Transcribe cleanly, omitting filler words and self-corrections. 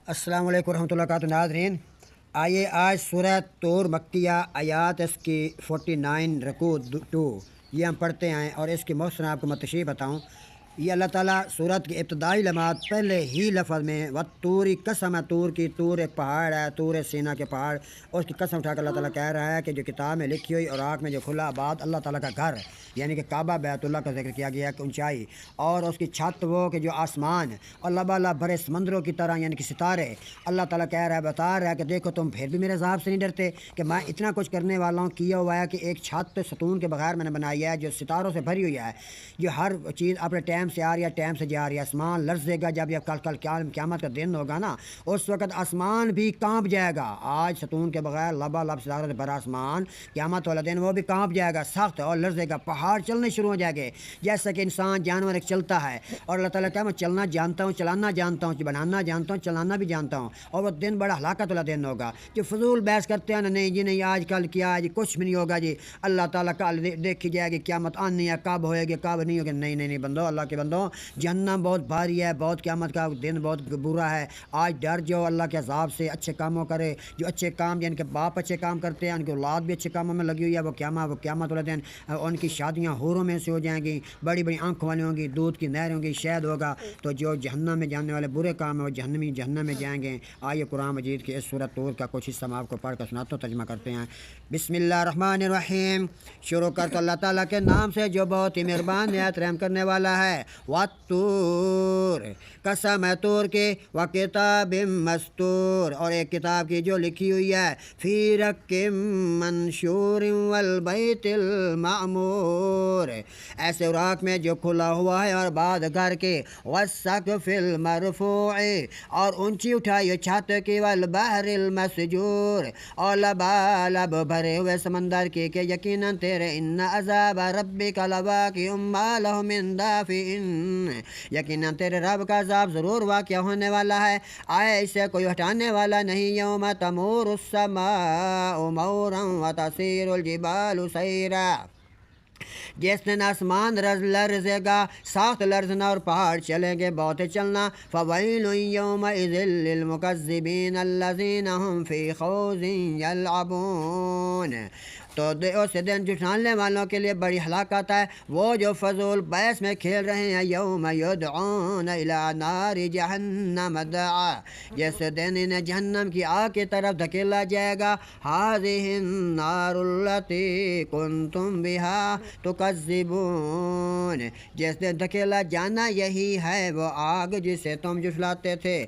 السلام علیکم ورحمۃ اللہ وبرکاتہ ناظرین، آئیے آج سورہ طور مکیہ آیات اس کی 49 رکوع 2 یہ ہم پڑھتے ہیں اور اس کی محسن آپ کو متشریح بتاؤں۔ یہ اللہ تعالیٰ سورت کی ابتدائی لمحات پہلے ہی لفظ میں وَالطُّورِ قسم ہے، طور کی، طور ایک پہاڑ ہے، طور سینا کے پہاڑ، اس کی قسم اٹھا کر اللہ تعالیٰ کہہ رہا ہے کہ جو کتاب میں لکھی ہوئی اور آنکھ میں جو کھلا آباد اللہ تعالیٰ کا گھر یعنی کہ کعبہ بیت اللہ کا ذکر کیا گیا کہ اونچائی اور اس کی چھت وہ کہ جو آسمان اور لبالب بھرے سمندروں کی طرح یعنی کہ ستارے، اللہ تعالیٰ کہہ رہا ہے، بتا رہا ہے کہ دیکھو تم پھر بھی میرے عذاب سے نہیں ڈرتے کہ میں اتنا کچھ کرنے والا ہوں، کیا ہوا ہے کہ ایک چھت ستون کے بغیر میں نے بنائی ہے جو ستاروں سے بھری ہوئی ہے، جو ہر چیز اپنے ٹائم سے آ رہی ہے، ٹائم سے جا رہی ہے۔ آسمان لرزے گا جب یہ کل قیامت کا دن ہوگا نا، اس وقت آسمان بھی کانپ جائے گا۔ آج ستون کے بغیر لبالب ستاروں سے بھرا آسمان قیامت والا دن وہ بھی کانپ جائے گا، سخت اور لرزے گا، پہاڑ چلنے شروع ہو جائے گے جیسا کہ انسان جانور ایک چلتا ہے۔ اور اللہ تعالیٰ کہا میں چلنا جانتا ہوں، چلانا جانتا ہوں، بنانا جانتا ہوں، چلانا بھی جانتا ہوں، اور وہ دن بڑا ہلاکت والا دن ہوگا۔ جو فضول بحث کرتے ہیں نا، نہیں جی نہیں آج کل کیا ہے جی، کچھ بھی نہیں ہوگا جی، اللہ تعالیٰ کل دیکھی جائے گی قیامت آنی ہے، کب ہوئے گی کب نہیں ہوگی، نہیں بندو، اللہ کے بندو، جہنم بہت بھاری ہے، بہت قیامت کا دن بہت برا ہے۔ آج ڈر جاؤ اللہ کے عذاب سے، اچھے کاموں کرے، جو اچھے کام جن کے باپ اچھے کام کرتے ہیں، ان کی اولاد بھی اچھے کاموں میں لگی ہوئی ہے، وہ قیامت والے دن ان کی شادیاں حوروں میں سے ہو جائیں گی، بڑی بڑی آنکھوں والی ہوں گی، دودھ کی نہر ہوں گی، شہد ہوگا، تو جو جہنم میں جانے والے برے کام ہیں وہ جہنم میں جائیں گے۔ آئیے قرآن مجید کی اس سورۃ طور کا کچھ حصہ میں آپ کو پڑھ کر سناتا ہوں، ترجمہ کرتے ہیں۔ بسم اللہ الرحمن الرحیم، شروع کرتا اللہ تعالیٰ کے نام سے جو بہت ہی مہربان نہایت رحم کرنے والا ہے۔ وَالطُّورِ قسم ہے طور کے، وَکِتَابٍ مَّسْطُورٍ اور ایک کتاب کی جو لکھی ہوئی ہے، فِی رَقٍّ مَّنشُورٍ وَالْبَیْتِ الْمَعْمُورِ ایسے اوراق میں جو کھلا ہوا ہے اور بعد گھر کے، وَالسَّقْفِ الْمَرْفُوعِ اور اونچی اٹھائی چھت کی، وَالْبَحْرِ الْمَسْجُورِ اور لبالب بھرے ہوئے سمندر کی، کہ یقیناً تیرے ان عذاب ربک لواقع ما لہ من دافع یقیناً تیرے رب کا عذاب ضرور واقع ہونے والا ہے، آئے اسے کوئی ہٹانے والا نہیں۔ یوم تمور السماء مورا وتسیر الجبال سیرا جس دن آسمان لرزے گا سخت لرزنا اور پہاڑ چلیں گے بہت چلنا۔ فویل یومئذ للمکذبین الذین هم فی خوض یلعبون تو اس دن جھٹلانے والوں کے لیے بڑی ہلاکت ہے، وہ جو فضول بحث میں کھیل رہے ہیں۔ یوم یدعون الی نار جہنم دعا جس دن انہیں جہنم کی آگ کی طرف دھکیلا جائے گا۔ ھذہ النار التی کنتم بہا تکذبون جس دن دھکیلا جانا یہی ہے وہ آگ جسے تم جھٹلاتے تھے۔